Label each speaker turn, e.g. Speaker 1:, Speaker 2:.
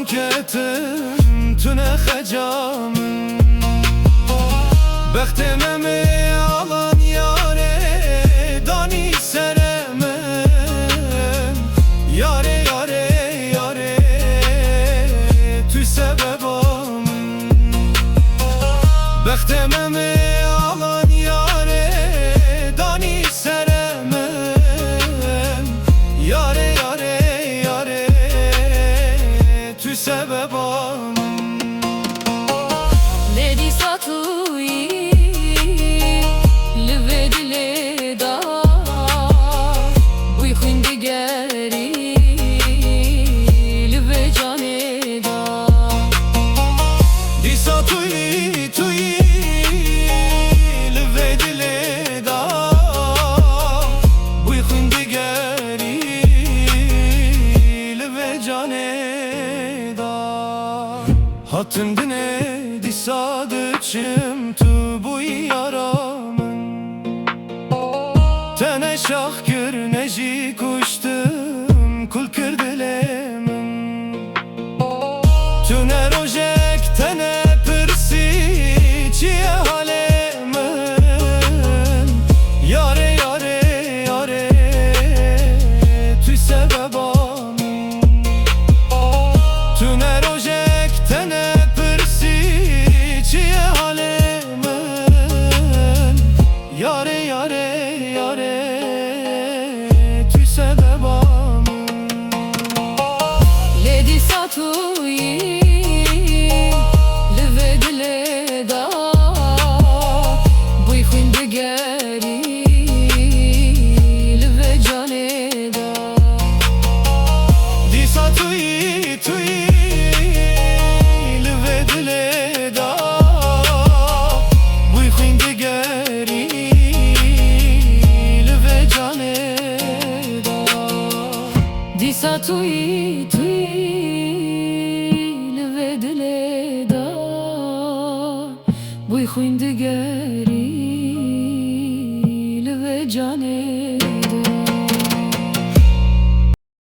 Speaker 1: kettin tüne xecamın Bəxtimemi alan yare dani seremen Yare yare yare tü sebebam Bəxtimemi alan yare dani seremen Yare yare yare tü sebebam
Speaker 2: Ledi satui livedile da Bui khindi geri live jane da
Speaker 1: Di satui tui livedile da Bui khindi geri live jane da Hatın dine di sadıçım tu bu yaramın Tene şah gür neji kuştum kul kırdilemin Tüne rojek tene pırsi çiye halemin Yare yare yare tü sebebam Tüne rojek tene pırsi çiye halemin Yare yare yare tü sebebam
Speaker 2: Ledi satui livedile da Bui khindi geri live jane da
Speaker 1: Di satui tui livedile da Bui khindi geri live jane da
Speaker 2: Di satui tui livedile da Bui khindi geri live jane